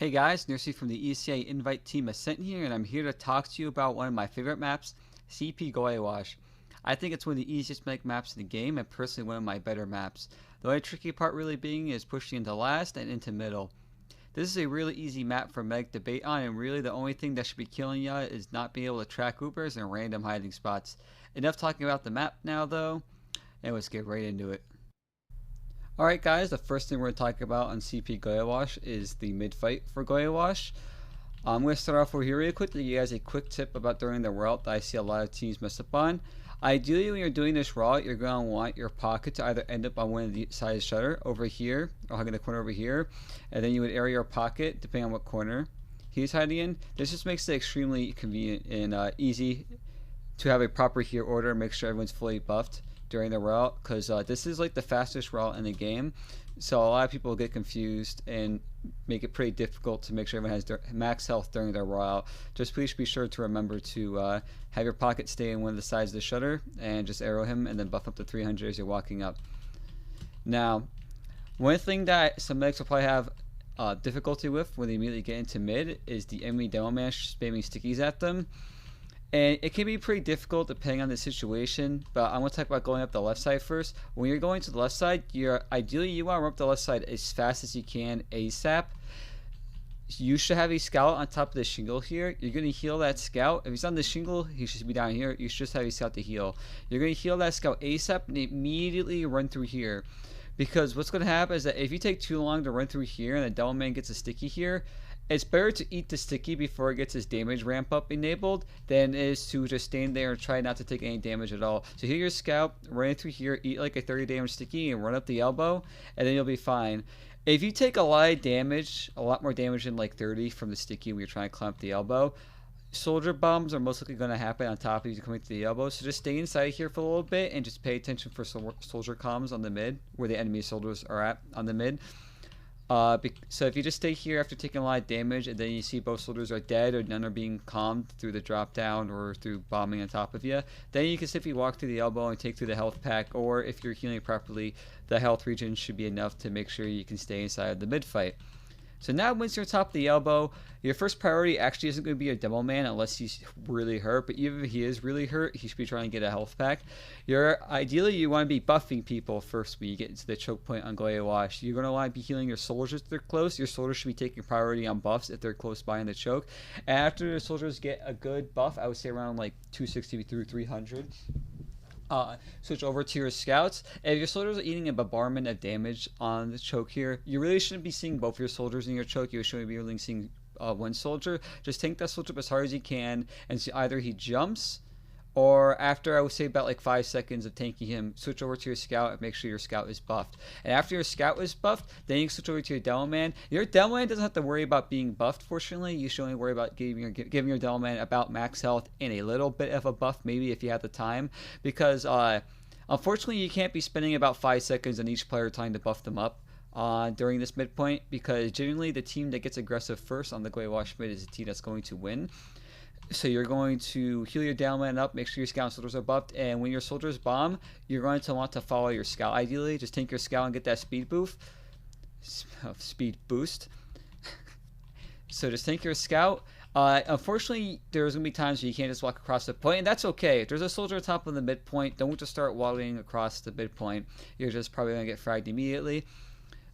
Hey guys, Nursey from the ECA Invite Team Ascent here, and I'm here to talk to you about one of my favorite maps, CP Gullywash. I think it's one of the easiest to make maps in the game, and personally one of my better maps. The only tricky part really being is pushing into last and into middle. This is a really easy map for Meg to bait on, and really the only thing that should be killing ya is not being able to track Ubers and random hiding spots. Enough talking about the map now though, and let's get right into it. Alright guys, the first thing we're going to talk about on CP Gullywash is the mid-fight for Gullywash. I'm going to start off over here really quick to give you guys a quick tip about during the route that I see a lot of teams mess up on. Ideally, when you're doing this route, you're going to want your pocket to either end up on one of the sides of the shutter over here, or hugging the corner over here, and then you would area your pocket depending on what corner he's hiding in. This just makes it extremely convenient and easy to have a proper here order, make sure everyone's fully buffed during the route, because this is like the fastest route in the game, so a lot of people get confused and make it pretty difficult to make sure everyone has max health during their route. Just please be sure to remember to have your pocket stay in one of the sides of the shutter and just arrow him and then buff up to 300 as you're walking up. Now, one thing that some medics will probably have difficulty with when they immediately get into mid is the enemy demo man spamming stickies at them. And it can be pretty difficult depending on the situation, but I'm going to talk about going up the left side first. When you're going to the left side, ideally you want to run up the left side as fast as you can ASAP. You should have a scout on top of the shingle here. You're going to heal that scout. If he's on the shingle, he should be down here. You should just have a scout to heal. You're going to heal that scout ASAP and immediately run through here. Because what's going to happen is that if you take too long to run through here and the devil man gets a sticky here, it's better to eat the sticky before it gets his damage ramp up enabled than it is to just stand there and try not to take any damage at all. So heal your scout, run through here, eat like a 30 damage sticky and run up the elbow, and then you'll be fine. If you take a lot of damage, a lot more damage than like 30 from the sticky when you're trying to climb up the elbow, soldier bombs are most likely going to happen on top of you coming to the elbow. So just stay inside here for a little bit and just pay attention for soldier comms on the mid, where the enemy soldiers are at on the mid. So if you just stay here after taking a lot of damage and then you see both soldiers are dead or none are being calmed through the drop down or through bombing on top of you, then you can simply walk through the elbow and take through the health pack, or if you're healing properly, the health regen should be enough to make sure you can stay inside of the mid fight. So now once you're on top of the elbow, your first priority actually isn't going to be a demo man unless he's really hurt, but even if he is really hurt, he should be trying to get a health pack. Ideally, you want to be buffing people first when you get into the choke point on Gullywash. You're going to want to be healing your soldiers if they're close. Your soldiers should be taking priority on buffs if they're close by in the choke. And after the soldiers get a good buff, I would say around like 260 through 300. Switch over to your scouts. If your soldiers are eating a bombardment of damage on the choke here, you really shouldn't be seeing both your soldiers in your choke. You should be really seeing one soldier. Just tank that soldier up as hard as you can, and see either he jumps, or after I would say about like 5 seconds of tanking him, switch over to your scout and make sure your scout is buffed. And after your scout is buffed, then you can switch over to your demo man. Your demo man doesn't have to worry about being buffed, fortunately. You should only worry about giving your demo man about max health and a little bit of a buff, maybe if you have the time. Because unfortunately, you can't be spending about 5 seconds on each player trying to buff them up during this midpoint, because generally the team that gets aggressive first on the Gullywash mid is the team that's going to win. So you're going to heal your down man up, make sure your scout and soldiers are buffed, and when your soldiers bomb, you're going to want to follow your scout. Ideally, just tank your scout and get that speed boost. So just tank your scout. Unfortunately, there's going to be times where you can't just walk across the point, and that's okay. If there's a soldier on top of the midpoint, don't just start waddling across the midpoint. You're just probably going to get fragged immediately.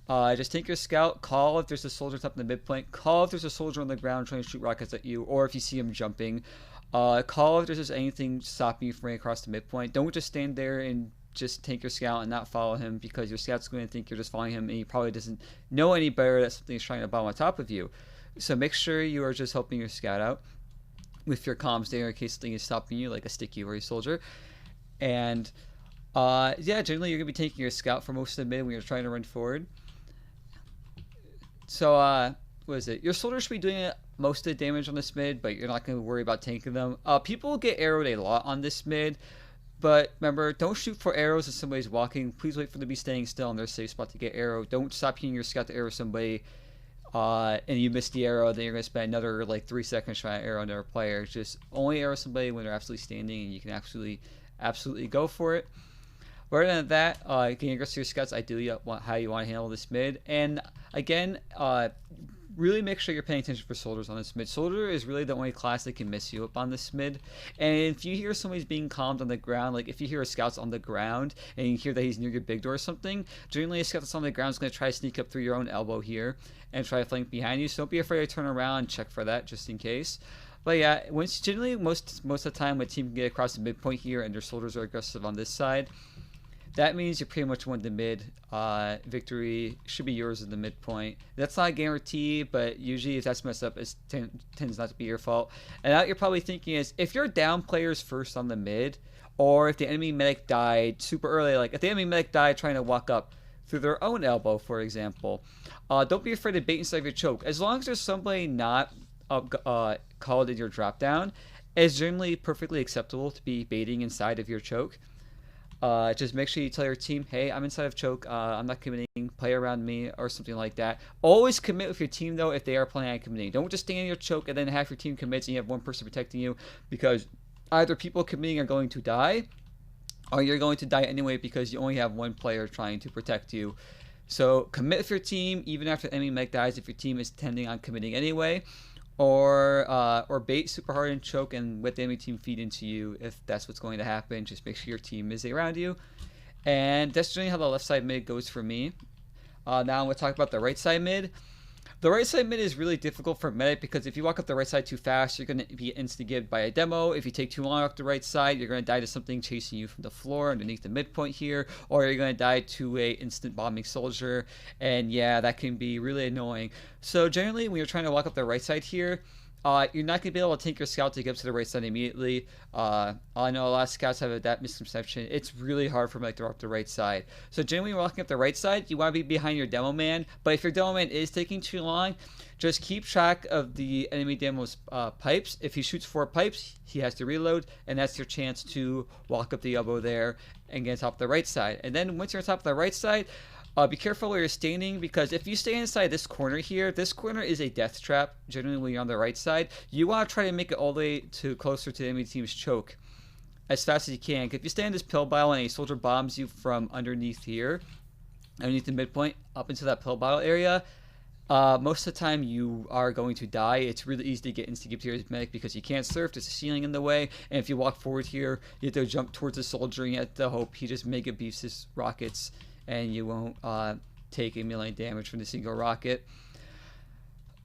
Just take your scout, call if there's a soldier up in the midpoint, call if there's a soldier on the ground trying to shoot rockets at you, or if you see him jumping. Call if there's just anything stopping you from running across the midpoint. Don't just stand there and just take your scout and not follow him, because your scout's going to think you're just following him and he probably doesn't know any better that something's trying to bomb on top of you. So make sure you are just helping your scout out with your comms there in case something is stopping you, like a sticky or a soldier. And yeah, generally you're going to be taking your scout for most of the mid when you're trying to run forward. So, what is it? Your soldiers should be doing most of the damage on this mid, but you're not going to worry about tanking them. People get arrowed a lot on this mid, but remember, don't shoot for arrows if somebody's walking. Please wait for them to be staying still in their safe spot to get arrowed. Don't stop hitting your scout to arrow somebody, and you miss the arrow, then you're going to spend another like 3 seconds trying to arrow another player. Just only arrow somebody when they're absolutely standing, and you can absolutely go for it. Other than that, getting aggressive to your scouts, ideally how you want to handle this mid. And again, really make sure you're paying attention for soldiers on this mid. Soldier is really the only class that can mess you up on this mid. And if you hear somebody's being calmed on the ground, like if you hear a scout's on the ground and you hear that he's near your big door or something, generally a scout that's on the ground is going to try to sneak up through your own elbow here and try to flank behind you. So don't be afraid to turn around and check for that just in case. But yeah, generally most of the time when a team can get across the midpoint here and their soldiers are aggressive on this side, that means you pretty much won the mid. Victory should be yours in the midpoint. That's not a guarantee, but usually if that's messed up, it tends not to be your fault. And now you're probably thinking is, if you're down players first on the mid, or if the enemy medic died super early, like if the enemy medic died trying to walk up through their own elbow, for example, don't be afraid to bait inside your choke. As long as there's somebody not called in your drop down, it's generally perfectly acceptable to be baiting inside of your choke. Just make sure you tell your team, hey, I'm inside of choke, I'm not committing, play around me, or something like that. Always commit with your team, though, if they are planning on committing. Don't just stay in your choke and then half your team commits and you have one person protecting you, because either people committing are going to die, or you're going to die anyway because you only have one player trying to protect you. So commit with your team, even after the enemy mech dies, if your team is intending on committing anyway. Or bait super hard and choke and let the enemy team feed into you if that's what's going to happen. Just make sure your team is around you. And that's generally how the left side mid goes for me. Now I'm going to talk about the right side mid. The right side mid is really difficult for medic because if you walk up the right side too fast, you're going to be instigated by a demo. If you take too long up the right side, you're going to die to something chasing you from the floor underneath the midpoint here, or you're going to die to a instant bombing soldier, and yeah, that can be really annoying. So generally, when you're trying to walk up the right side here, you're not going to be able to take your scout to get up to the right side immediately. I know a lot of scouts have that misconception. It's really hard for them to walk up the right side. So generally, when you're walking up the right side, you want to be behind your demo man. But if your demo man is taking too long, just keep track of the enemy demo's pipes. If he shoots 4 pipes, he has to reload, and that's your chance to walk up the elbow there and get on top of the right side. And then once you're on top of the right side, be careful where you're standing, because if you stay inside this corner here, this corner is a death trap. Generally, when you're on the right side, you want to try to make it all the way to closer to the enemy team's choke as fast as you can. If you stay in this pill bottle and a soldier bombs you from underneath here, underneath the midpoint, up into that pill bottle area, most of the time you are going to die. It's really easy to get instigated to your medic because you can't surf. There's a ceiling in the way, and if you walk forward here, you have to jump towards the soldier and you have to hope he just mega beefs his rockets, and you won't take a million damage from the single rocket.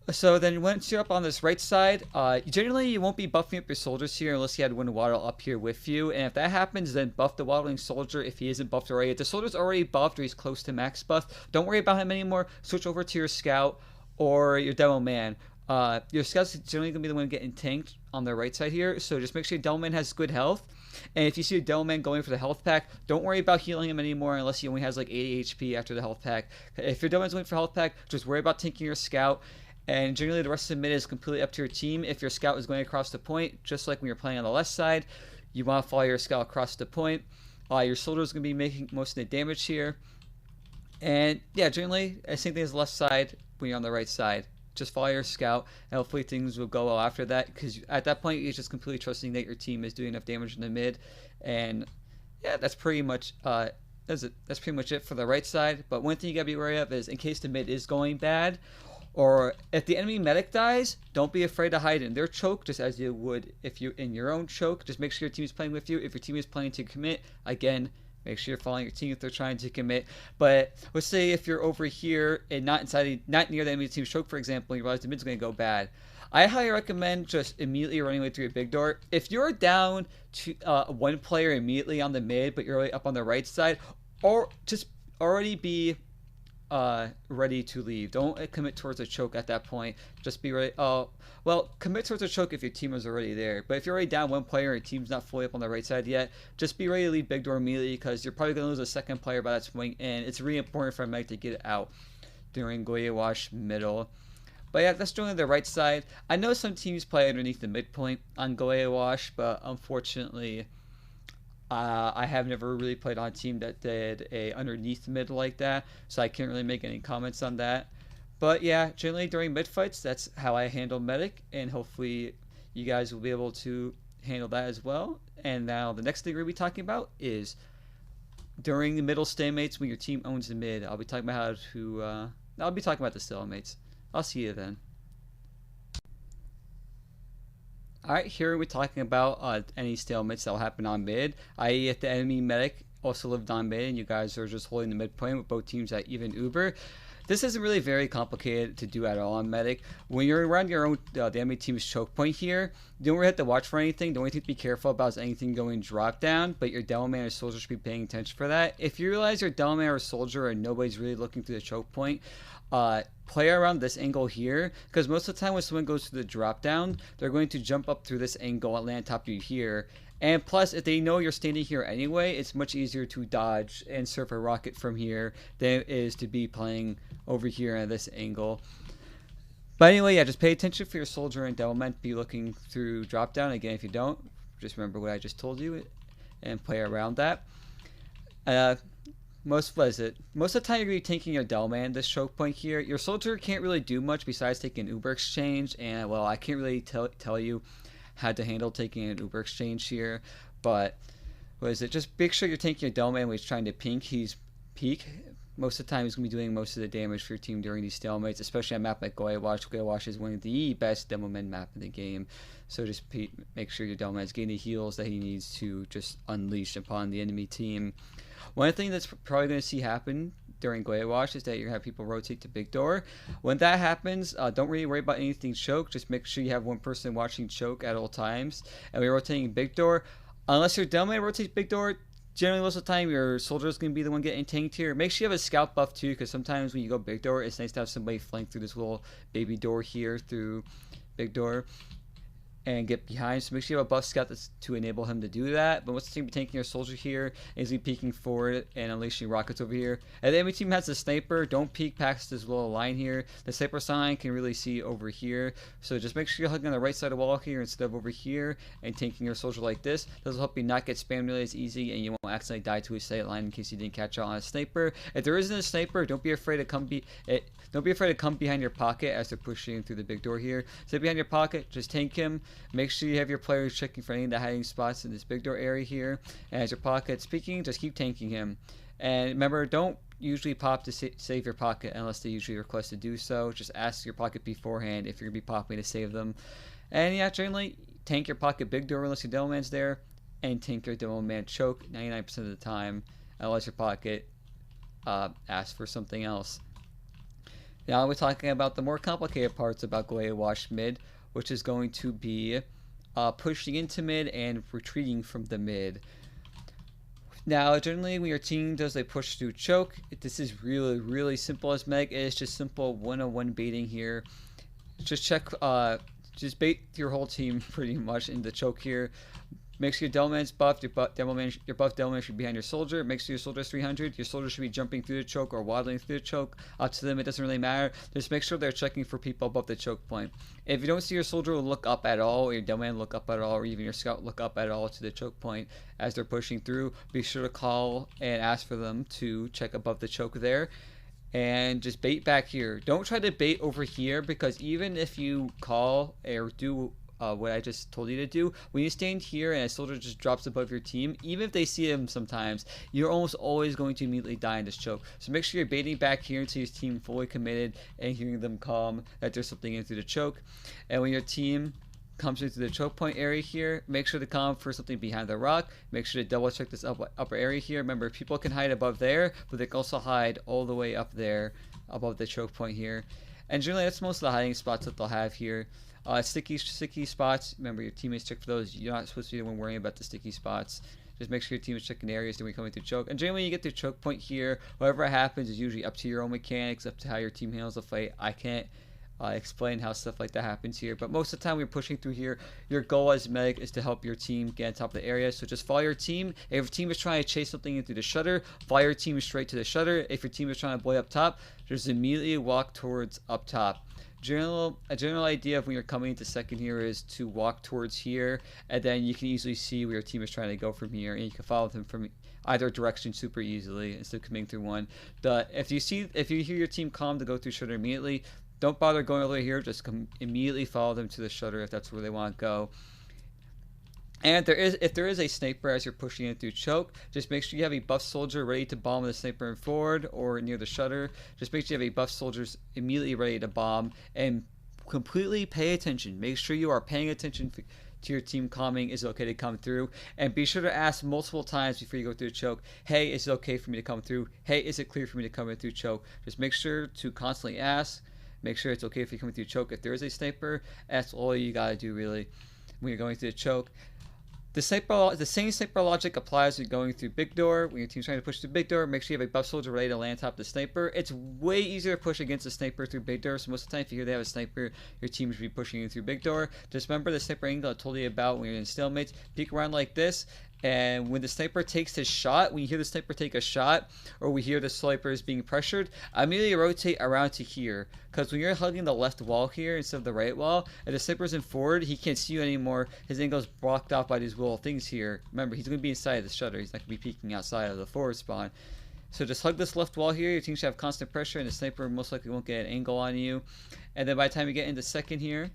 So then once you're up on this right side, generally you won't be buffing up your soldiers here unless you had one waddle up here with you. And if that happens, then buff the waddling soldier if he isn't buffed already. If the soldier's already buffed or he's close to max buff, don't worry about him anymore. Switch over to your scout or your demo man. Your scout's generally going to be the one getting tanked on the right side here, so just make sure your demo man has good health. And if you see a demo man going for the health pack, don't worry about healing him anymore unless he only has like 80 HP after the health pack. If your demo man's going for health pack, just worry about tanking your scout. And generally the rest of the mid is completely up to your team. If your scout is going across the point, just like when you're playing on the left side, you want to follow your scout across the point. Your soldier is going to be making most of the damage here. And yeah, generally, same thing as the left side when you're on the right side. Just follow your scout, and hopefully things will go well after that, because at that point you're just completely trusting that your team is doing enough damage in the mid. And yeah, that's pretty much that's pretty much it for the right side. But one thing you gotta be wary of is, in case the mid is going bad, or if the enemy medic dies, don't be afraid to hide in their choke, just as you would if you're in your own choke. Just make sure your team is playing with you. If your team is planning to commit, again, make sure you're following your team if they're trying to commit. But let's say if you're over here and not near the enemy team's choke, for example, and you realize the mid's going to go bad, I highly recommend just immediately running away through your big door. If you're down to one player immediately on the mid, but you're already up on the right side, or just already be ready to leave. Don't commit towards a choke at that point. Just be ready. Well, commit towards a choke if your team is already there. But if you're already down one player and your team's not fully up on the right side yet, just be ready to leave big door immediately, because you're probably going to lose a second player by that swing, and it's really important for a medic to get it out during Gullywash middle. But yeah, that's generally the right side. I know some teams play underneath the midpoint on Gullywash, but unfortunately, I have never really played on a team that did a underneath mid like that, so I can't really make any comments on that. But yeah, generally during mid fights, that's how I handle medic, and hopefully you guys will be able to handle that as well. And now the next thing we're going to be talking about is during the middle stalemates when your team owns the mid. I'll be talking about the stalemates. I'll see you then. Alright, here we're talking about any stalemates that will happen on mid, i.e. if the enemy medic also lived on mid and you guys are just holding the midpoint with both teams at even uber. This isn't really very complicated to do at all on medic. When you're around your own, the enemy team's choke point here, you don't really have to watch for anything. The only thing to be careful about is anything going drop down, but your demo man or soldier should be paying attention for that. If you realize your demo man or soldier and nobody's really looking through the choke point, play around this angle here, because most of the time when someone goes to the drop down, they're going to jump up through this angle and land on top of you here. And plus, if they know you're standing here anyway, it's much easier to dodge and surf a rocket from here than it is to be playing over here at this angle. But anyway, yeah, just pay attention for your soldier and devilment. Be looking through drop down. Again, if you don't, just remember what I just told you and play around that. Most of the time you're going to be tanking your Delman this choke point here. Your soldier can't really do much besides taking an Uber exchange, and well, I can't really tell you how to handle taking an Uber exchange here, but just make sure you're taking your Delman when he's trying to peek. Most of the time he's going to be doing most of the damage for your team during these stalemates, especially on a map like Gullywash. Gullywash is one of the best Demoman map in the game, so just make sure your Delman is getting the heals that he needs to just unleash upon the enemy team. One thing that's probably going to see happen during Gullywash is that you're going to have people rotate to big door. When that happens, don't really worry about anything choke. Just make sure you have one person watching choke at all times. And when you're rotating big door, unless your Delman rotates big door, generally most of the time your soldier is going to be the one getting tanked here. Make sure you have a scout buff too, because sometimes when you go big door, it's nice to have somebody flank through this little baby door here through big door and get behind. So make sure you have a buff scout to enable him to do that. But once the team be taking your soldier here, is he peeking forward and unleashing rockets over here. And the enemy team has a sniper. Don't peek past this little line here. The sniper sign can really see over here. So just make sure you're hugging on the right side of the wall here instead of over here and tanking your soldier like this. This will help you not get spammed nearly as easy, and you won't accidentally die to a sight line in case you didn't catch on a sniper. If there isn't a sniper, don't be afraid to come behind your pocket as they're pushing through the big door here. Stay behind your pocket, just tank him. Make sure you have your players checking for any of the hiding spots in this big door area here. And as your pocket's peeking, just keep tanking him. And remember, don't usually pop to save your pocket unless they usually request to do so. Just ask your pocket beforehand if you're going to be popping to save them. And yeah, generally, tank your pocket big door unless your Demoman's there. And tank your Demoman choke 99% of the time unless your pocket asks for something else. Now we're talking about the more complicated parts about Gullywash mid, which is going to be pushing into mid and retreating from the mid. Now, generally, when your team does a push through choke, this is really simple as meg. It's just simple one-on-one baiting here. Just just bait your whole team pretty much in the choke here. Make sure your Delman's buffed, your buff Delman should be behind your soldier. Make sure your soldier's 300. Your soldier should be jumping through the choke or waddling through the choke. Up to them, it doesn't really matter. Just make sure they're checking for people above the choke point. If you don't see your soldier look up at all, or your Delman look up at all, or even your scout look up at all to the choke point as they're pushing through, be sure to call and ask for them to check above the choke there. And just bait back here. Don't try to bait over here, because even if you call or do what I just told you to do, when you stand here and a soldier just drops above your team, even if they see him sometimes, you're almost always going to immediately die in this choke. So make sure you're baiting back here until your team fully committed and hearing them calm that there's something in through the choke. And when your team comes into the choke point area here, make sure to calm for something behind the rock. Make sure to double check this upper area here. Remember, people can hide above there, but they can also hide all the way up there above the choke point here. And generally, that's most of the hiding spots that they'll have here. Sticky spots, remember your teammates check for those. You're not supposed to be the one worrying about the sticky spots. Just make sure your team is checking areas when you're coming through choke. And generally when you get to choke point here, whatever happens is usually up to your own mechanics, up to how your team handles the fight. I can't explain how stuff like that happens here, but most of the time when you're pushing through here, your goal as medic is to help your team get on top of the area. So just follow your team. If your team is trying to chase something into the shutter, follow your team straight to the shutter. If your team is trying to boy up top, just immediately walk towards up top. A general idea of when you're coming into second here is to walk towards here, and then you can easily see where your team is trying to go from here, and you can follow them from either direction super easily instead of coming through one. But if you hear your team calm to go through shutter immediately, don't bother going over here. Just immediately follow them to the shutter if that's where they want to go. And if there is a sniper as you're pushing in through choke, just make sure you have a buff soldier ready to bomb the sniper in forward or near the shutter. Just make sure you have a buff soldiers immediately ready to bomb, and completely pay attention. Make sure you are paying attention to your team calming. Is it okay to come through? And be sure to ask multiple times before you go through choke, hey, is it okay for me to come through? Hey, is it clear for me to come in through choke? Just make sure to constantly ask. Make sure it's okay if you come through choke. If there is a sniper, that's all you gotta do really when you're going through the choke. The same sniper logic applies when you're going through big door. When your team's trying to push through big door, make sure you have a buff soldier ready to land top the sniper. It's way easier to push against a sniper through big door, so most of the time if you hear they have a sniper, your team should be pushing you through big door. Just remember the sniper angle I told you about when you're in stalemates. Peek around like this, and when the sniper takes his shot, when you hear the sniper take a shot, or we hear the sniper is being pressured, immediately rotate around to here. Because when you're hugging the left wall here instead of the right wall, and the sniper's in forward, he can't see you anymore. His angle is blocked off by these little things here. Remember, he's going to be inside of the shutter. He's not going to be peeking outside of the forward spawn. So just hug this left wall here. Your team should have constant pressure, and the sniper most likely won't get an angle on you. And then by the time you get into second here,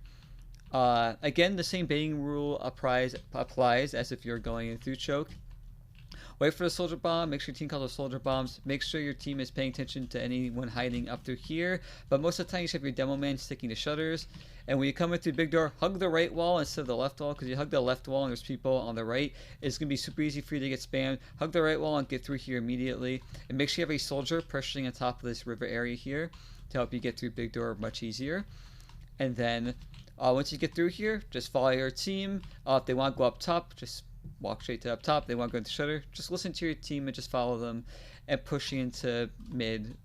again, the same baiting rule applies as if you're going in through choke. Wait for the soldier bomb. Make sure your team calls those soldier bombs. Make sure your team is paying attention to anyone hiding up through here. But most of the time, you should have your demo man sticking to shutters. And when you come in through big door, hug the right wall instead of the left wall. Because you hug the left wall and there's people on the right, it's going to be super easy for you to get spammed. Hug the right wall and get through here immediately. And make sure you have a soldier pressuring on top of this river area here to help you get through big door much easier. And then once you get through here, just follow your team. If they want to go up top, just walk straight to up top. They want to go into shutter, just listen to your team and just follow them and pushing into mid.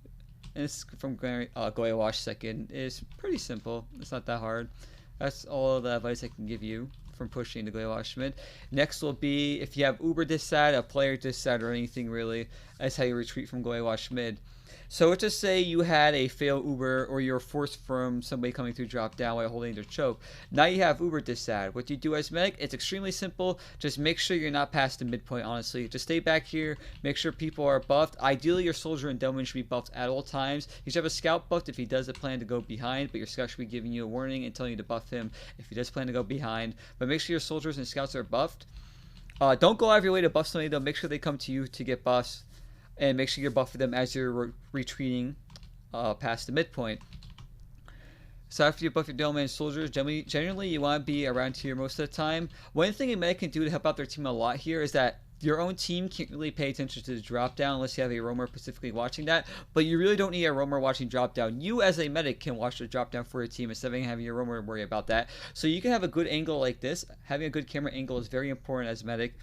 And it's from Gullywash second. It's pretty simple. It's not that hard. That's all the advice I can give you from pushing to Gullywash mid. Next will be if you have Uber dissat, a player dissat, or anything really. That's how you retreat from Gullywash mid. So let's just say you had a fail Uber, or you're forced from somebody coming through drop down while holding their choke. Now you have Uber dissat. What do you do as medic? It's extremely simple. Just make sure you're not past the midpoint, honestly. Just stay back here. Make sure people are buffed. Ideally, your soldier and Delman should be buffed at all times. You should have a scout buffed if he does plan to go behind, but your scout should be giving you a warning and telling you to buff him if he does plan to go behind. But make sure your soldiers and scouts are buffed. Don't go out of your way to buff somebody, though. Make sure they come to you to get buffs. And make sure you're buffing them as you're retreating past the midpoint. So after you buff your Delman soldiers, generally you want to be around here most of the time. One thing a medic can do to help out their team a lot here is that your own team can't really pay attention to the drop down unless you have a roamer specifically watching that. But you really don't need a roamer watching drop down. You as a medic can watch the drop down for your team instead of having your roamer worry about that. So you can have a good angle like this. Having a good camera angle is very important as a medic.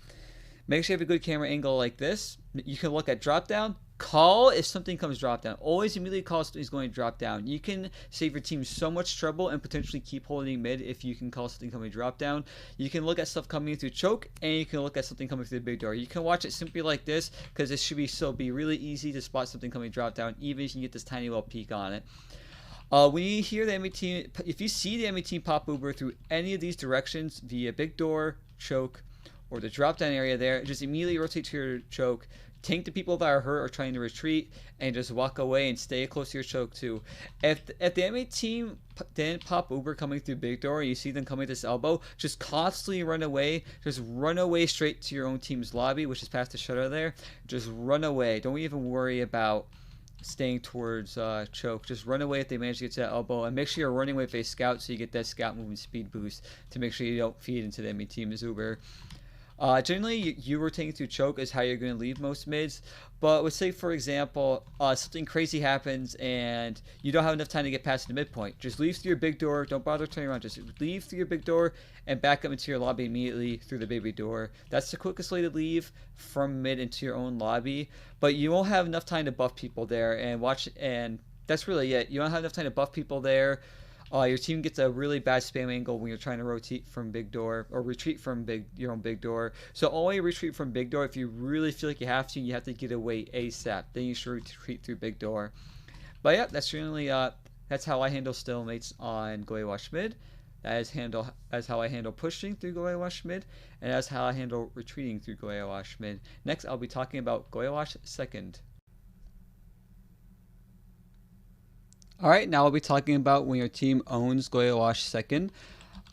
Make sure you have a good camera angle like this. You can look at drop down. Call if something comes drop down. Always immediately call if something's going to drop down. You can save your team so much trouble and potentially keep holding mid if you can call something coming drop down. You can look at stuff coming through choke, and you can look at something coming through the big door. You can watch it simply like this because it should be really easy to spot something coming drop down, even if you can get this tiny little peek on it. When you hear the enemy team, if you see the enemy team pop Uber through any of these directions via big door, choke, or the drop down area there, just immediately rotate to your choke, tank the people that are hurt or trying to retreat, and just walk away and stay close to your choke too. If the enemy team didn't pop Uber coming through big door, you see them coming this elbow, just constantly run away. Just run away straight to your own team's lobby, which is past the shutter there. Just run away. Don't even worry about staying towards choke. Just run away if they manage to get to that elbow, and make sure you're running away with a scout so you get that scout movement speed boost to make sure you don't feed into the enemy team's Uber. Generally, you rotating through choke is how you're going to leave most mids. But let's say, for example, something crazy happens and you don't have enough time to get past the midpoint. Just leave through your big door. Don't bother turning around. Just leave through your big door and back up into your lobby immediately through the baby door. That's the quickest way to leave from mid into your own lobby. But you won't have enough time to buff people there and watch. And that's really it. You don't have enough time to buff people there. Your team gets a really bad spam angle when you're trying to rotate from big door or retreat from your own big door. So only retreat from big door if you really feel like you have to get away ASAP. Then you should retreat through big door. But yeah, that's generally that's how I handle stalemates on Gullywash mid. That's how I handle pushing through Gullywash mid, and that's how I handle retreating through Gullywash mid. Next, I'll be talking about Gullywash second. Alright, now we'll be talking about when your team owns Gullywash second.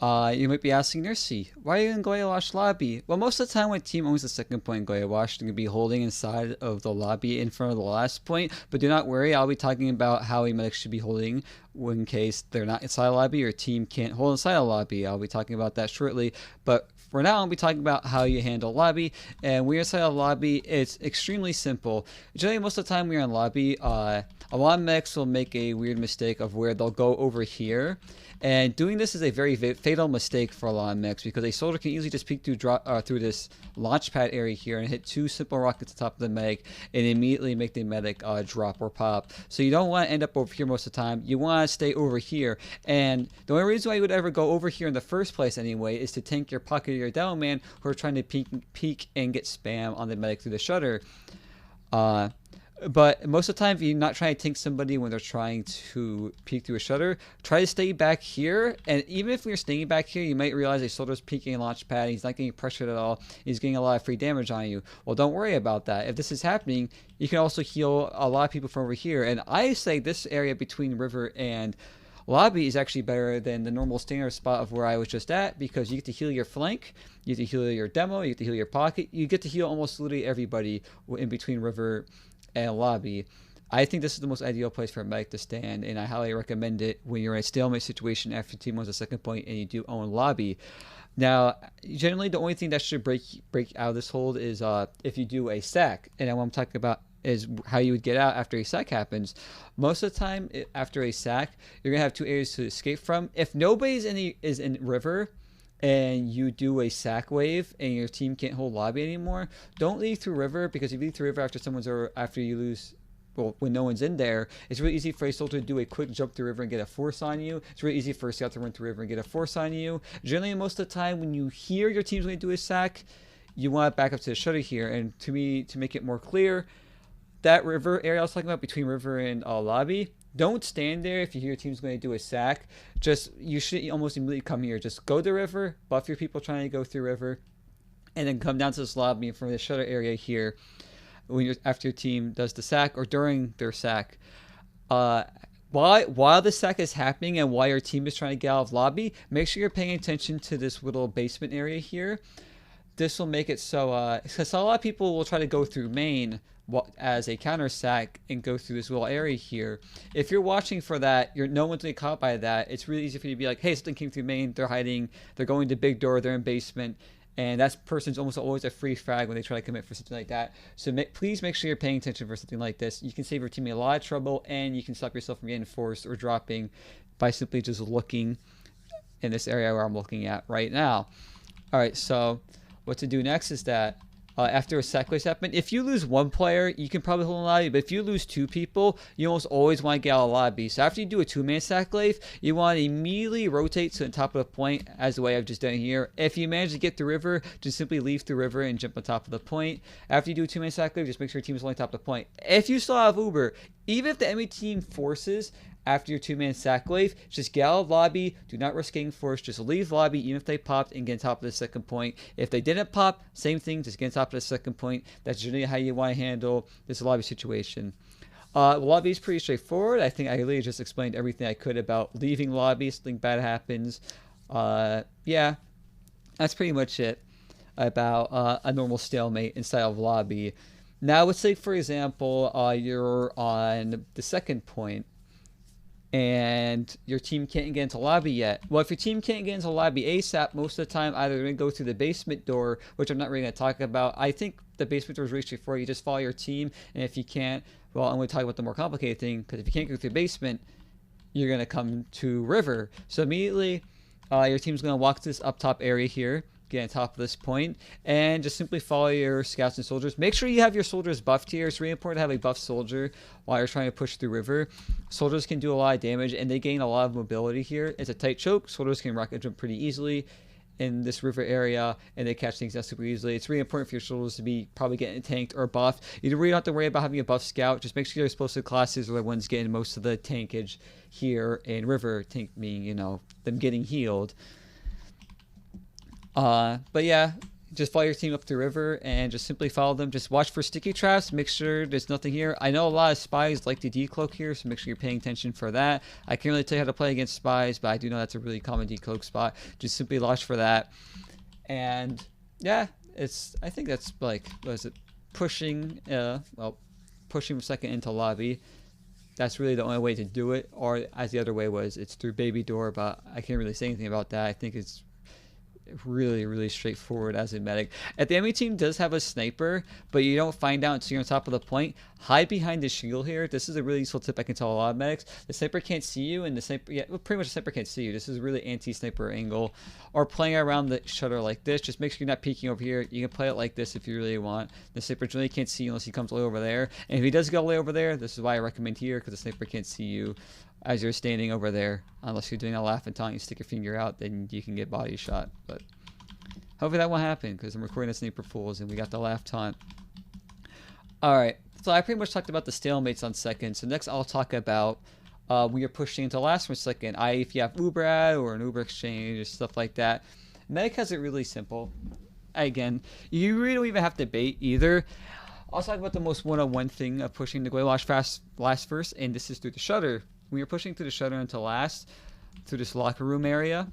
You might be asking Nursey, why are you in Gullywash lobby? Well, most of the time when a team owns the second point in Gullywash, they're going to be holding inside of the lobby in front of the last point. But do not worry, I'll be talking about how a medic should be holding in case they're not inside a lobby or a team can't hold inside a lobby. I'll be talking about that shortly. But for now, I'll be talking about how you handle lobby. And when you're inside a lobby, it's extremely simple. Generally, most of the time when you're in lobby, a lot of medics will make a weird mistake of where they'll go over here. And doing this is a very fatal mistake for a lot of mechs because a soldier can easily just peek through this launch pad area here and hit 2 simple rockets at the top of the medic and immediately make the medic drop or pop. So you don't want to end up over here most of the time. You want to stay over here. And the only reason why you would ever go over here in the first place anyway is to tank your pocket or your demo man who are trying to peek and get spam on the medic through the shutter. But most of the time, if you're not trying to tank somebody when they're trying to peek through a shutter, try to stay back here. And even if you're staying back here, you might realize a soldier's peeking a launch pad. He's not getting pressured at all. He's getting a lot of free damage on you. Well, don't worry about that. If this is happening, you can also heal a lot of people from over here. And I say this area between river and lobby is actually better than the normal standard spot of where I was just at because you get to heal your flank, you get to heal your demo, you get to heal your pocket, you get to heal almost literally everybody in between river and lobby. I think this is the most ideal place for a medic to stand, and I highly recommend it when you're in a stalemate situation after your team wants a second point and you do own lobby. Now, generally, the only thing that should break out of this hold is if you do a sack, and what I'm talking about is how you would get out after a sack happens. Most of the time, after a sack, you're gonna have 2 areas to escape from. If nobody's is in river, and you do a sack wave and your team can't hold lobby anymore, don't leave through river because if you leave through river after you lose, well, when no one's in there, it's really easy for a soldier to do a quick jump through river and get a force on you. It's really easy for a scout to run through river and get a force on you. Generally, most of the time when you hear your team's going to do a sack, you want to back up to the shutter here. And to make it more clear, that river area I was talking about between river and lobby, don't stand there if you hear your team's going to do a sack. You should almost immediately come here. Just go to river, buff your people trying to go through river, and then come down to this lobby from the shutter area here after your team does the sack or during their sack. While the sack is happening and while your team is trying to get out of lobby, make sure you're paying attention to this little basement area here. This will make it so, because a lot of people will try to go through main as a counter sack and go through this little area here. If you're watching for that, no one's going to get caught by that. It's really easy for you to be like, hey, something came through main, they're hiding, they're going to big door, they're in basement, and that person's almost always a free frag when they try to commit for something like that. So please make sure you're paying attention for something like this. You can save your teammate a lot of trouble, and you can stop yourself from getting forced or dropping by simply just looking in this area where I'm looking at right now. All right, so what to do next is that after a sack wave happens, if you lose 1 player, you can probably hold a lobby, but if you lose 2 people, you almost always want to get out of lobby. So after you do a 2-man sack wave, you want to immediately rotate to the top of the point, as the way I've just done here. If you manage to get through river, just simply leave through river and jump on top of the point. After you do a 2-man sack wave, just make sure your team is only top of the point. If you still have Uber, even if the enemy team forces after your 2-man sack wave, just get out of lobby. Do not risk getting forced. Just leave lobby even if they popped and get on top of the second point. If they didn't pop, same thing. Just get on top of the second point. That's generally how you want to handle this lobby situation. Lobby is pretty straightforward. I think I really just explained everything I could about leaving lobby. Something bad happens. Yeah, that's pretty much it about a normal stalemate inside of lobby. Now, let's say, for example, you're on the second point and your team can't get into lobby yet. Well, if your team can't get into lobby ASAP, most of the time either they're going to go through the basement door, which I'm not really going to talk about. I think the basement door is really straightforward. You just follow your team, and if you can't, well, I'm going to talk about the more complicated thing, because if you can't go through the basement, you're going to come to river. So immediately, your team's going to walk to this up top area here, get on top of this point, and just simply follow your scouts and soldiers. Make sure you have your soldiers buffed here. It's really important to have a buff soldier while you're trying to push through river. Soldiers can do a lot of damage, and they gain a lot of mobility here. It's a tight choke. Soldiers can rocket jump pretty easily in this river area, and they catch things down super easily. It's really important for your soldiers to be probably getting tanked or buffed. You really don't have to worry about having a buff scout. Just make sure your explosive classes are the ones getting most of the tankage here in river. Tank meaning, them getting healed. But yeah, just follow your team up the river and just simply follow them. Just watch for sticky traps. Make sure there's nothing here. I know a lot of spies like to decloak here, so make sure you're paying attention for that. I can't really tell you how to play against spies, but I do know that's a really common decloak spot. Just simply watch for that. And yeah, I think that's like, what is it? Pushing, pushing from second into lobby. That's really the only way to do it. Or as the other way was, it's through baby door, but I can't really say anything about that. I think it's really straightforward as a medic. If the enemy team does have a sniper, but you don't find out until you're on top of the point, hide behind the shield here. This is a really useful tip I can tell a lot of medics. The sniper can't see you, and the sniper, pretty much the sniper can't see you. This is a really anti-sniper angle. Or playing around the shutter like this. Just make sure you're not peeking over here. You can play it like this if you really want. The sniper really can't see you unless he comes way over there. And if he does go way over there, this is why I recommend here, because the sniper can't see you as you're standing over there. Unless you're doing a laugh and taunt, you stick your finger out, then you can get body shot. But hopefully that won't happen, because I'm recording this in April Fools and we got the laugh taunt. Alright, so I pretty much talked about the stalemates on second. So next I'll talk about when you're pushing into last for second, i.e. if you have Uber ad or an Uber exchange or stuff like that. Medic has it really simple. Again, you really don't even have to bait either. I'll talk about the most one-on-one thing of pushing the Gullywash last first, and this is through the shutter. When you're pushing through the shutter into last, through this locker room area,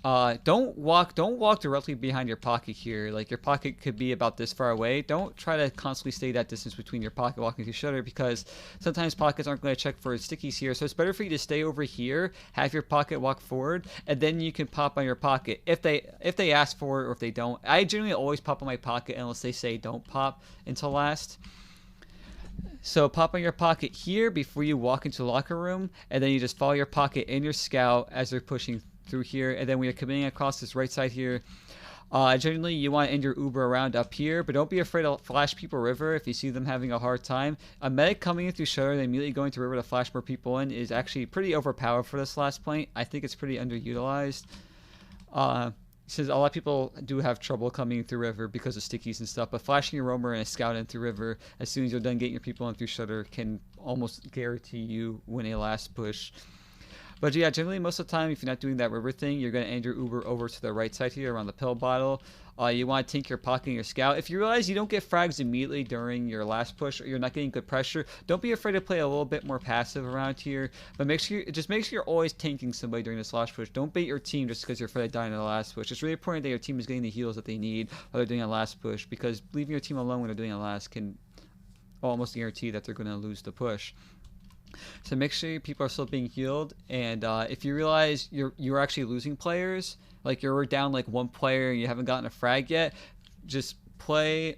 don't walk directly behind your pocket here. Like, your pocket could be about this far away. Don't try to constantly stay that distance between your pocket walking through shutter, because sometimes pockets aren't going to check for stickies here. So it's better for you to stay over here, have your pocket walk forward, and then you can pop on your pocket if they ask for it, or if they don't. I generally always pop on my pocket unless they say don't pop until last. So pop on your pocket here before you walk into the locker room, and then you just follow your pocket and your scout as they're pushing through here. And then when you're coming across this right side here, generally you want to end your Uber around up here, but don't be afraid to flash people river if you see them having a hard time. A medic coming in through shutter and immediately going to river to flash more people in is actually pretty overpowered for this last point. I think it's pretty underutilized. Since a lot of people do have trouble coming through river because of stickies and stuff, but flashing your roamer and a scout in through river as soon as you're done getting your people in through shutter can almost guarantee you win a last push. But yeah, generally most of the time, if you're not doing that river thing, you're going to end your Uber over to the right side here around the pill bottle. You want to tank your pocket and your scout. If you realize you don't get frags immediately during your last push, or you're not getting good pressure, don't be afraid to play a little bit more passive around here. But make sure you're always tanking somebody during this last push. Don't bait your team just because you're afraid of dying in the last push. It's really important that your team is getting the heals that they need while they're doing a last push, because leaving your team alone when they're doing a last can almost guarantee that they're going to lose the push. So make sure people are still being healed, and if you realize you're actually losing players, like you're down like one player and you haven't gotten a frag yet, just play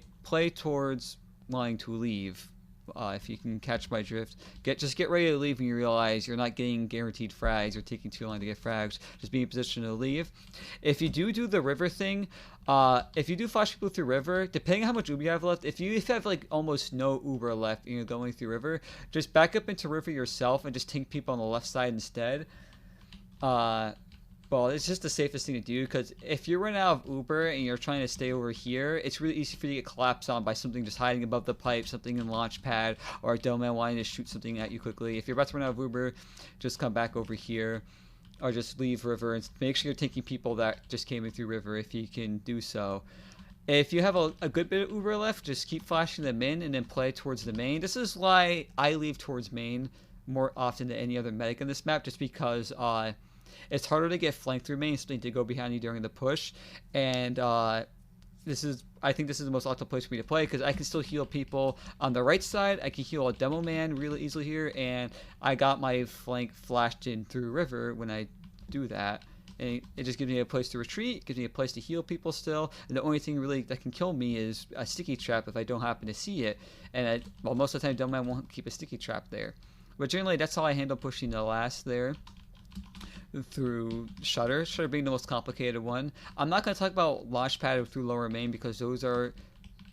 towards wanting to leave. If you can catch my drift, just get ready to leave when you realize you're not getting guaranteed frags, you're taking too long to get frags. Just be in position to leave. If you do the river thing, if you do flash people through river, depending on how much Uber you have left, if you have like almost no Uber left and you're going through river, just back up into river yourself and just tank people on the left side instead. Well, it's just the safest thing to do, because if you're running out of Uber and you're trying to stay over here, it's really easy for you to get collapsed on by something just hiding above the pipe, something in launch pad, or a dome man wanting to shoot something at you quickly. If you're about to run out of Uber, just come back over here, or just leave river and make sure you're taking people that just came in through river if you can do so. If you have a good bit of Uber left, just keep flashing them in and then play towards the main. This is why I leave towards main more often than any other medic in this map, just because it's harder to get flanked through main, something to go behind you during the push, and I think this is the most optimal place for me to play, because I can still heal people on the right side. I can heal a demo man really easily here, and I got my flank flashed in through river when I do that. And it just gives me a place to retreat, gives me a place to heal people still, and the only thing really that can kill me is a sticky trap if I don't happen to see it. And most of the time, demo man won't keep a sticky trap there. But generally, that's how I handle pushing the last there. Through shutter being the most complicated one. I'm not going to talk about launch pad through lower main, because those are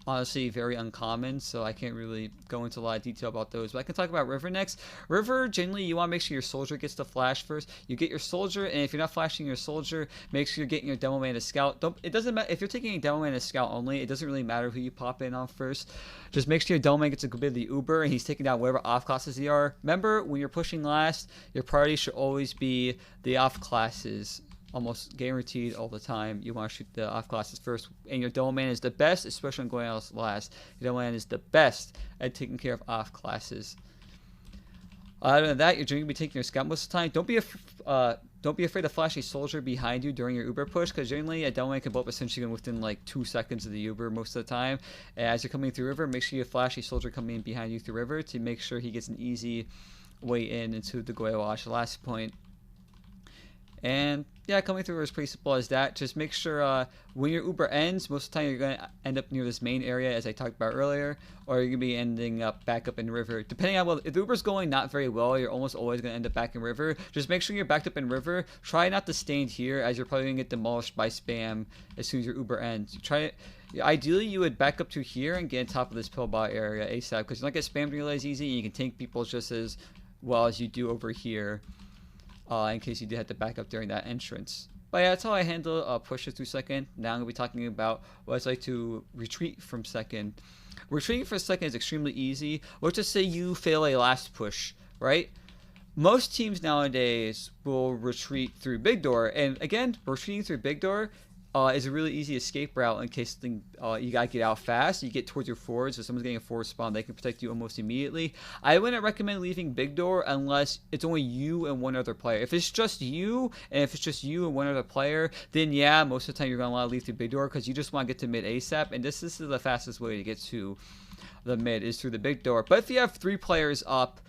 honestly very uncommon, so I can't really go into a lot of detail about those. But I can talk about river next. River, generally you want to make sure your soldier gets the flash first. You get your soldier, and if you're not flashing your soldier, make sure you're getting your demo man to scout. It doesn't matter if you're taking a demo man to scout only. It doesn't really matter who you pop in on first. Just make sure your demo man gets a good bit of the Uber, and he's taking down whatever off classes they are. Remember, when you're pushing last, your priority should always be the off classes. almost guaranteed all the time. You want to shoot the off classes first, and your double man is the best, especially when going out last. Your double man is the best at taking care of off classes. Other than that, you're going to be taking your scout most of the time. Don't be afraid to flash a soldier behind you during your Uber push, because generally a double man can blow up essentially within like 2 seconds of the Uber most of the time. And as you're coming through river, make sure you flash a soldier coming in behind you through river to make sure he gets an easy way in into the Gullywash. Last point. And yeah, coming through is pretty simple as that. Just make sure when your Uber ends, most of the time you're going to end up near this main area as I talked about earlier, or you're going to be ending up back up in river. Depending on, well, if the Uber's going not very well, you're almost always going to end up back in river. Just make sure you're backed up in river. Try not to stand here, as you're probably going to get demolished by spam as soon as your Uber ends. Ideally, you would back up to here and get on top of this pillbot area ASAP, because you're not get spammed real easy, and you can tank people just as well as you do over here. In case you did have to back up during that entrance. But yeah, that's how I handle pushes through second. Now I'm going to be talking about what it's like to retreat from second. Retreating from second is extremely easy. Let's just say you fail a last push, right? Most teams nowadays will retreat through big door. And again, retreating through big door is a really easy escape route in case something, you gotta get out fast. You get towards your forward, so someone's getting a forward spawn, they can protect you almost immediately. I wouldn't recommend leaving big door unless it's only you and one other player. If it's just you, and if it's just you and one other player, then yeah, most of the time you're gonna want to leave through big door because you just want to get to mid ASAP, and this is the fastest way to get to the mid is through the big door. But if you have 3 players up,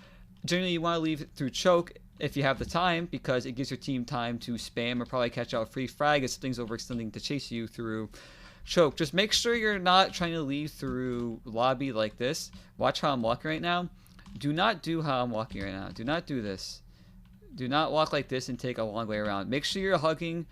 generally you want to leave through choke if you have the time, because it gives your team time to spam or probably catch out a free frag if something's overextending to chase you through choke. Just make sure you're not trying to leave through lobby like this. Watch how I'm walking right now. Do not do how I'm walking right now. Do not do this. Do not walk like this and take a long way around. Make sure you're hugging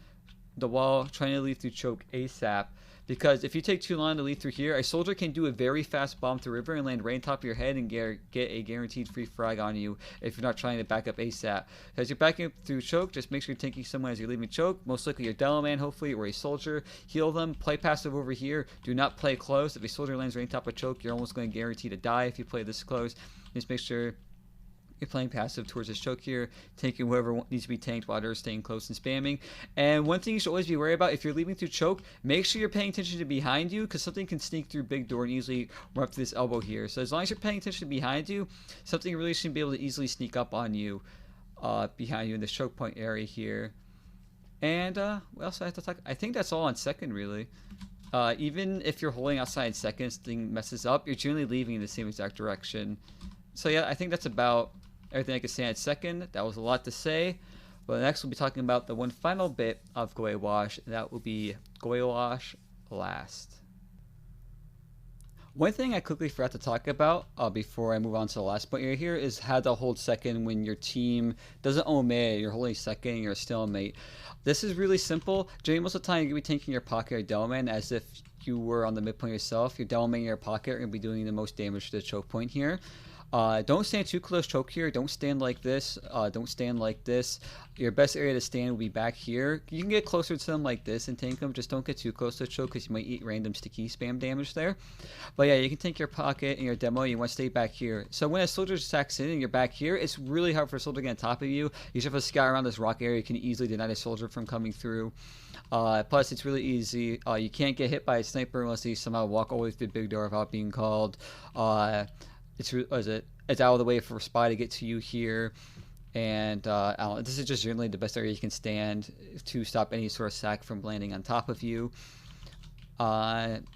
the wall, trying to leave through choke ASAP. Because if you take too long to lead through here, a soldier can do a very fast bomb through river and land right on top of your head and get a guaranteed free frag on you if you're not trying to back up ASAP. As you're backing up through choke, just make sure you're taking someone as you're leaving choke. Most likely your demo man, hopefully, or a soldier. Heal them. Play passive over here. Do not play close. If a soldier lands right on top of choke, you're almost going to guarantee to die if you play this close. Just make sure you're playing passive towards this choke here, taking whoever needs to be tanked while they're staying close and spamming. And one thing you should always be worried about, if you're leaving through choke, make sure you're paying attention to behind you, because something can sneak through big door and easily run up to this elbow here. So as long as you're paying attention to behind you, something really shouldn't be able to easily sneak up on you behind you in this choke point area here. And what else I have to talk? I think that's all on second, really. Even if you're holding outside second, something messes up, you're generally leaving in the same exact direction. So yeah, I think that's about everything I can say on second. That was a lot to say. But next we'll be talking about the one final bit of Gullywash, and that will be Gullywash last. One thing I quickly forgot to talk about before I move on to the last point here is how to hold second when your team doesn't own mid, you're holding second, and you're a stalemate. This is really simple. Generally, most of the time, you're going to be taking your pocket or Delman as if you were on the midpoint yourself. Your Delman in your pocket are going to be doing the most damage to the choke point here. Don't stand too close choke here. Don't stand like this. Don't stand like this. Your best area to stand will be back here. You can get closer to them like this and tank them. Just don't get too close to choke because you might eat random sticky spam damage there. But yeah, you can take your pocket and your demo. You want to stay back here. So when a soldier attacks in and you're back here, it's really hard for a soldier to get on top of you. You should have a scout around this rock area. You can easily deny a soldier from coming through. Plus, it's really easy. You can't get hit by a sniper unless they somehow walk all the way through the big door without being called. It's out of the way for a spy to get to you here, and this is just generally the best area you can stand to stop any sort of sack from landing on top of you.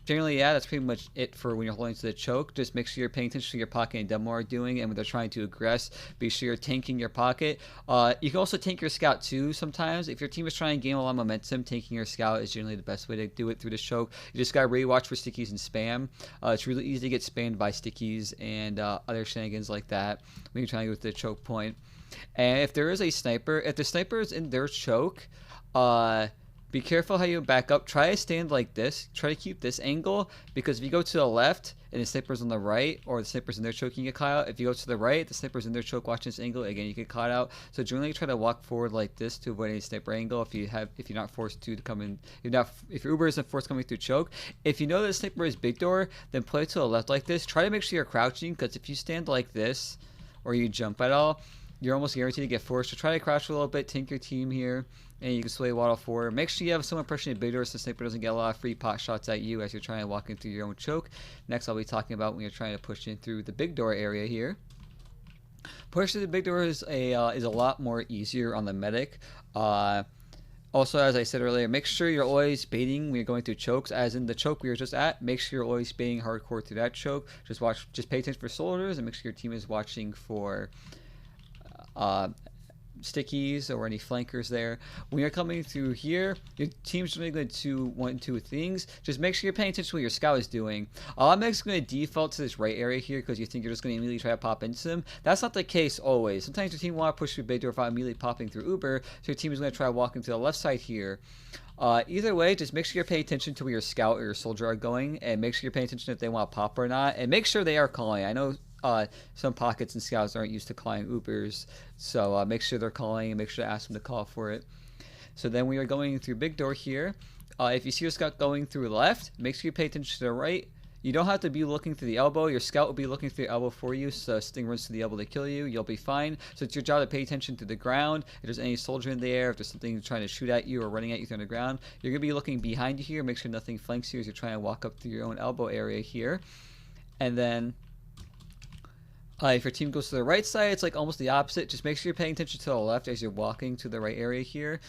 Generally, yeah, that's pretty much it for when you're holding to the choke. Just make sure you're paying attention to your pocket and demo are doing, and when they're trying to aggress, be sure you're tanking your pocket. You can also tank your scout too sometimes. If your team is trying to gain a lot of momentum, tanking your scout is generally the best way to do it through the choke. You just gotta really watch for stickies and spam. It's really easy to get spammed by stickies and other shenanigans like that when you're trying to go to the choke point. And if there is a sniper, if the sniper is in their choke, be careful how you back up. Try to stand like this. Try to keep this angle, because if you go to the left and the sniper's on the right, or the sniper's in their choke, you get caught out. If you go to the right, the sniper's in their choke watching this angle, again, you get caught out. So generally try to walk forward like this to avoid any sniper angle if you're not forced to come in. If your Uber isn't forced coming through choke. If you know that the sniper is big door, then play to the left like this. Try to make sure you're crouching, because if you stand like this or you jump at all, you're almost guaranteed to get forced. So try to crouch a little bit, tank your team here, and you can sway waddle forward. Make sure you have someone pushing a big door so the sniper doesn't get a lot of free pot shots at you as you're trying to walk in through your own choke. Next, I'll be talking about when you're trying to push in through the big door area here. Push through the big door is a lot more easier on the medic. Also, as I said earlier, make sure you're always baiting when you're going through chokes. As in the choke we were just at, make sure you're always baiting hardcore through that choke. Just pay attention for soldiers and make sure your team is watching for stickies or any flankers there. When you're coming through here, your team's really going to do one, two things. Just make sure you're paying attention to what your scout is doing. A lot of medics are going to default to this right area here because you think you're just going to immediately try to pop into them. That's not the case always. Sometimes your team want to push through big door without immediately popping through Uber, so your team is going to try walking to the left side here. Either way, just make sure you're paying attention to where your scout or your soldier are going, and make sure you're paying attention if they want to pop or not, and make sure they are calling. I know some pockets and scouts aren't used to calling Ubers, so make sure they're calling and make sure to ask them to call for it. So then we are going through big door here. If you see your scout going through left, make sure you pay attention to the right. You don't have to be looking through the elbow. Your scout will be looking through the elbow for you, so Sting runs to the elbow to kill you. You'll be fine. So it's your job to pay attention to the ground. If there's any soldier in the air, if there's something trying to shoot at you or running at you through the ground, you're going to be looking behind you here. Make sure nothing flanks you as you're trying to walk up through your own elbow area here. And then if your team goes to the right side, it's like almost the opposite. Just make sure you're paying attention to the left as you're walking to the right area here.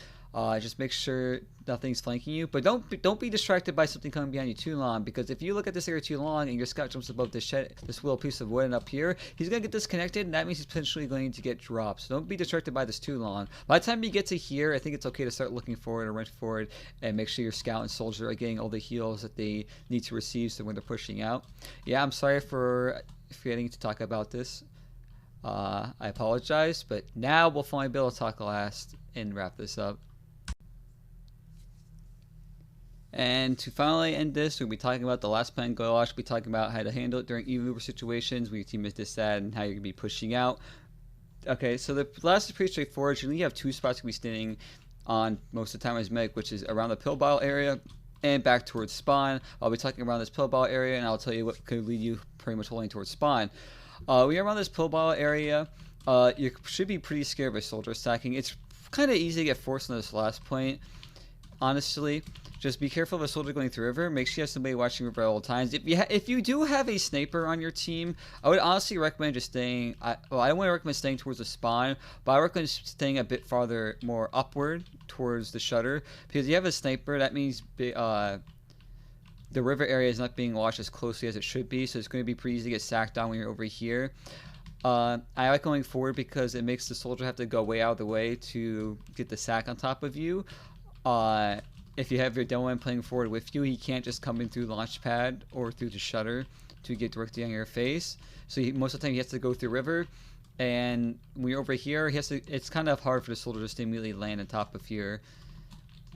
Just make sure nothing's flanking you, but don't be distracted by something coming behind you too long, because if you look at this area too long and your scout jumps above this little piece of wood and up here, he's going to get disconnected, and that means he's potentially going to get dropped. So don't be distracted by this too long. By the time you get to here, I think it's okay to start looking forward or run forward and make sure your scout and soldier are getting all the heals that they need to receive so when they're pushing out. Yeah, I'm sorry for forgetting to talk about this. I apologize, but now we'll finally be able to talk last and wrap this up. And to finally end this, we'll be talking about the last plan Gullywash. We'll be talking about how to handle it during even Uber situations when your team is this sad and how you're going to be pushing out. Okay, so the last is pretty straightforward. You only have two spots to be standing on most of the time as medic, which is around the pill bottle area and back towards spawn. I'll be talking around this pill bottle area, and I'll tell you what could lead you pretty much holding towards spawn. When you're around this pill bottle area, you should be pretty scared of a soldier stacking. It's kind of easy to get forced on this last point, honestly. Just be careful of a soldier going through river. Make sure you have somebody watching river at all times. If you do have a sniper on your team, I would honestly recommend just staying. I don't want to recommend staying towards the spawn, but I recommend staying a bit farther, more upward towards the shutter, because if you have a sniper, that means the river area is not being watched as closely as it should be, so it's going to be pretty easy to get sacked down when you're over here. I like going forward because it makes the soldier have to go way out of the way to get the sack on top of you. If you have your demo man playing forward with you, he can't just come in through the launch pad or through the shutter to get directly on your face. So most of the time he has to go through river, and when you're over here, it's kind of hard for the soldier just to immediately land on top of here.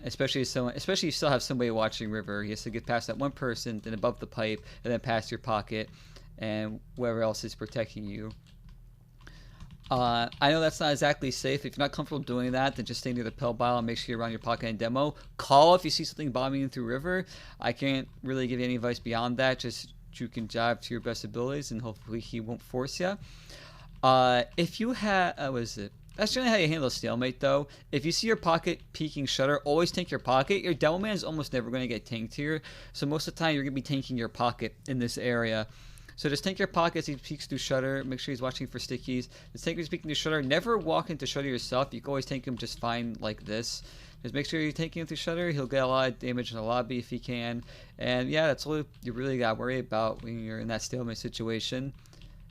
Especially if you still have somebody watching river, he has to get past that one person, then above the pipe, and then past your pocket, and whoever else is protecting you. I know that's not exactly safe. If you're not comfortable doing that, then just stay near the pill bottle and make sure you're around your pocket and demo. Call if you see something bombing in through river. I can't really give you any advice beyond that. Just you can jive to your best abilities, and hopefully he won't force you. If you have, that's generally how you handle a stalemate, though. If you see your pocket peeking shutter, always tank your pocket. Your demo man is almost never going to get tanked here, so most of the time you're going to be tanking your pocket in this area. So just tank your pocket as he peeks through shutter. Make sure he's watching for stickies. Just tank him peeking through shutter. Never walk into shutter yourself. You can always tank him just fine like this. Just make sure you're taking him through shutter. He'll get a lot of damage in the lobby if he can. And yeah, that's all you really got to worry about when you're in that stalemate situation.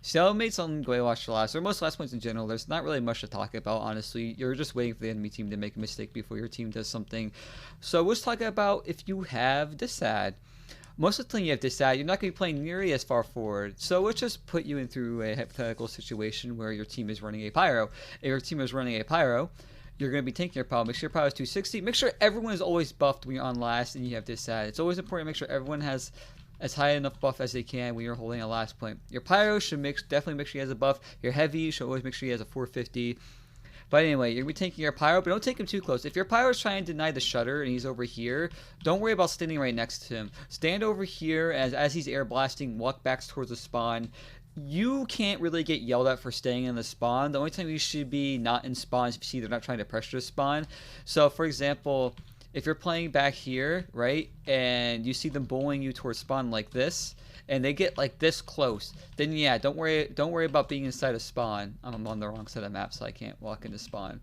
Stalemates on Gullywash last, or most last points in general, there's not really much to talk about, honestly. You're just waiting for the enemy team to make a mistake before your team does something. So let's talk about if you have disad. Most of the time you have disad, you're not going to be playing nearly as far forward. So let's just put you in through a hypothetical situation where your team is running a pyro. If your team is running a pyro, you're going to be tanking your pyro. Make sure your pyro is 260. Make sure everyone is always buffed when you're on last and you have disad. It's always important to make sure everyone has as high enough buff as they can when you're holding a last point. Your pyro should definitely make sure he has a buff. Your heavy should always make sure he has a 450. But anyway, you're going to be taking your pyro, but don't take him too close. If your pyro is trying to deny the shutter and he's over here, don't worry about standing right next to him. Stand over here as he's air blasting, walk back towards the spawn. you can't really get yelled at for staying in the spawn. The only time you should be not in spawn is if you see they're not trying to pressure the spawn. So, for example, if you're playing back here, right, and you see them bullying you towards spawn like this, and they get like this close, then yeah, don't worry about being inside a spawn. I'm on the wrong side of the map, so I can't walk into spawn.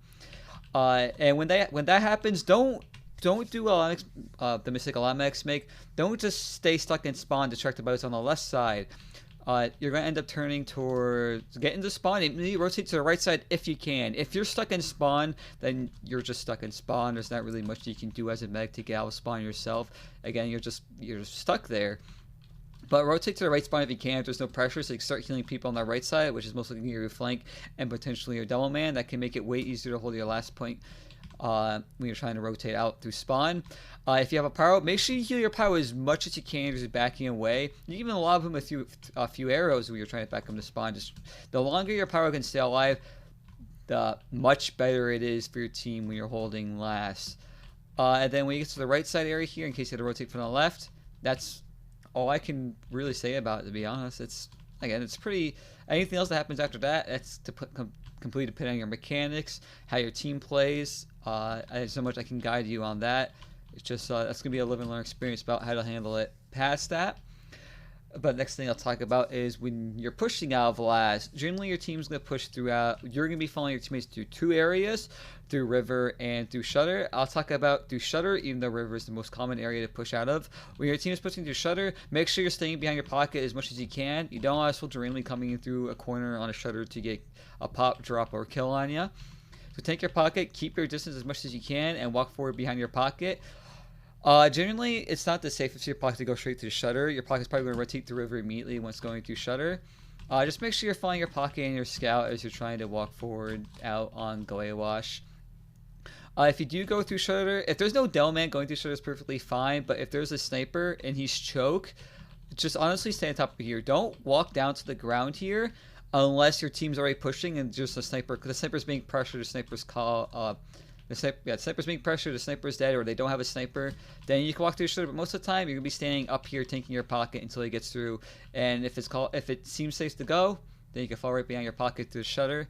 And when that happens, don't do the mistake a lot of medics make. Don't just stay stuck in spawn distracted by what's on the left side. You're going to end up turning towards get into spawn. Maybe rotate to the right side if you can. If you're stuck in spawn, then you're just stuck in spawn. There's not really much you can do as a medic to get out of spawn yourself. Again, you're just stuck there. But rotate to the right spawn if you can. If there's no pressure, so you can start healing people on the right side, which is most likely your flank and potentially your double man. That can make it way easier to hold your last point when you're trying to rotate out through spawn. If you have a pyro, make sure you heal your pyro as much as you can, just backing away. You can even lob him with a few arrows when you're trying to back him to spawn. Just the longer your pyro can stay alive, the much better it is for your team when you're holding last. And then when you get to the right side area here, in case you have to rotate from the left, that's all I can really say about it, to be honest. It's pretty. Anything else that happens after that, that's completely depending on your mechanics, how your team plays. There's so much I can guide you on that. It's just that's gonna be a live and learn experience about how to handle it past that. But next thing I'll talk about is when you're pushing out of last. Generally, your team's gonna push throughout. You're gonna be following your teammates through two areas, through river and through shutter. I'll talk about through shutter, even though river is the most common area to push out of. When your team is pushing through shutter, make sure you're staying behind your pocket as much as you can. You don't want a soldier randomly coming in through a corner on a shutter to get a pop, drop, or kill on you. So take your pocket, keep your distance as much as you can, and walk forward behind your pocket. Generally, it's not the safest for your pocket to go straight to the shutter. Your pocket's probably going to rotate the river immediately once going through shutter. Just make sure you're following your pocket and your scout as you're trying to walk forward out on Gullywash. If you do go through shutter, if there's no Delman, going through shutter is perfectly fine. But if there's a sniper and he's choke, just honestly stay on top of here. Don't walk down to the ground here unless your team's already pushing and just a sniper. Because the sniper's being pressured, the sniper's call. The sniper's being pressured, the sniper's dead, or they don't have a sniper, then you can walk through the shutter. But most of the time, you're gonna be standing up here, taking your pocket until he gets through. And if it seems safe to go, then you can fall right behind your pocket through the shutter.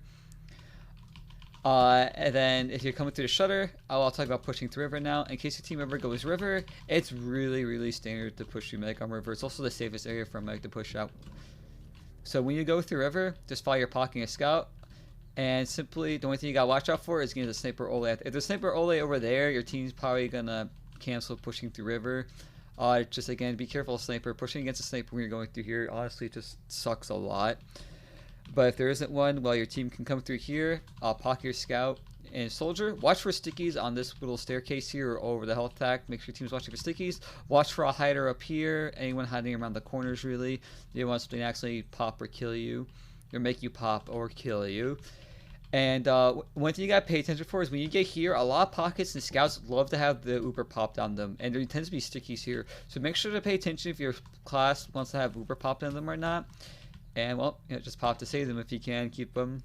And then if you're coming through the shutter, I'll talk about pushing through river now. In case your team ever goes river, it's really, really standard to push through medic on river. It's also the safest area for a medic to push out. So when you go through river, just follow your pocket and scout. And simply, the only thing you gotta watch out for is getting the sniper ole. If there's sniper ole over there, your team's probably gonna cancel pushing through river. Just again, be careful of sniper. Pushing against a sniper when you're going through here, honestly, just sucks a lot. But if there isn't one, well, your team can come through here. Pocket your scout and soldier. Watch for stickies on this little staircase here or over the health tack. Make sure your team's watching for stickies. Watch for a hider up here. Anyone hiding around the corners, really. You don't want something to actually pop or kill you, or make you pop or kill you. And one thing you gotta pay attention for is when you get here, a lot of pockets and scouts love to have the Uber popped on them, and there tends to be stickies here. So make sure to pay attention if your class wants to have Uber popped on them or not. And well, just pop to save them if you can. Keep them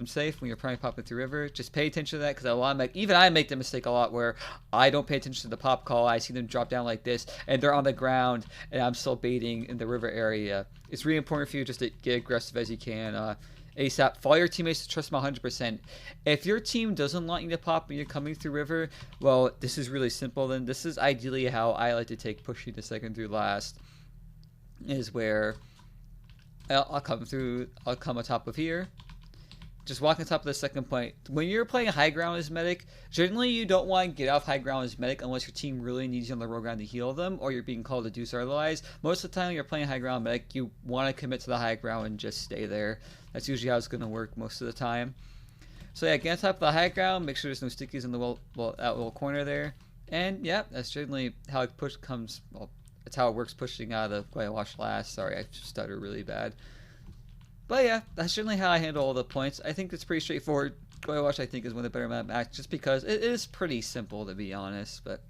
safe when you're trying to pop through river. Just pay attention to that, because even I make the mistake a lot where I don't pay attention to the pop call. I see them drop down like this, and they're on the ground, and I'm still baiting in the river area. It's really important for you just to get aggressive as you can. ASAP. Follow your teammates to trust them 100%. If your team doesn't want you to pop when you're coming through river, well, this is really simple. Then this is ideally how I like to take pushing to second through last. Is where I'll come on top of here. Just walk on top of the second point. When you're playing high ground as medic, generally you don't want to get off high ground as medic unless your team really needs you on the low ground to heal them, or you're being called to do so otherwise. Most of the time when you're playing high ground medic, you want to commit to the high ground and just stay there. That's usually how it's going to work most of the time. So yeah, get on top of the high ground, make sure there's no stickies in the that little corner there. And yeah, that's generally how it that's how it works pushing out of the Gullywash last. Sorry, I stutter really bad. But yeah, that's generally how I handle all the points. I think it's pretty straightforward. Gullywash, I think, is one of the better maps just because it is pretty simple, to be honest. But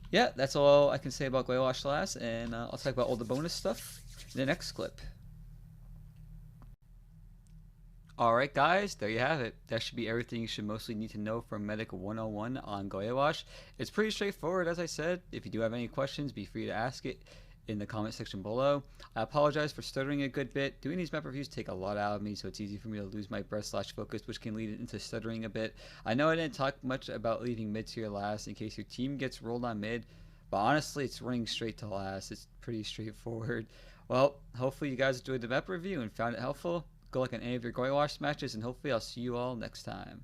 yeah, that's all I can say about Gullywash last, and I'll talk about all the bonus stuff in the next clip. Alright guys, there you have it. That should be everything you should mostly need to know from Medic 101 on Gullywash. It's pretty straightforward, as I said. If you do have any questions, be free to ask it in the comment section below. I apologize for stuttering a good bit. Doing these map reviews take a lot out of me, so it's easy for me to lose my breath/focus, which can lead into stuttering a bit. I know I didn't talk much about leaving mid tier last in case your team gets rolled on mid, but honestly, it's running straight to last. It's pretty straightforward. Well, hopefully you guys enjoyed the map review and found it helpful. Good luck on any of your Gullywash matches, and hopefully I'll see you all next time.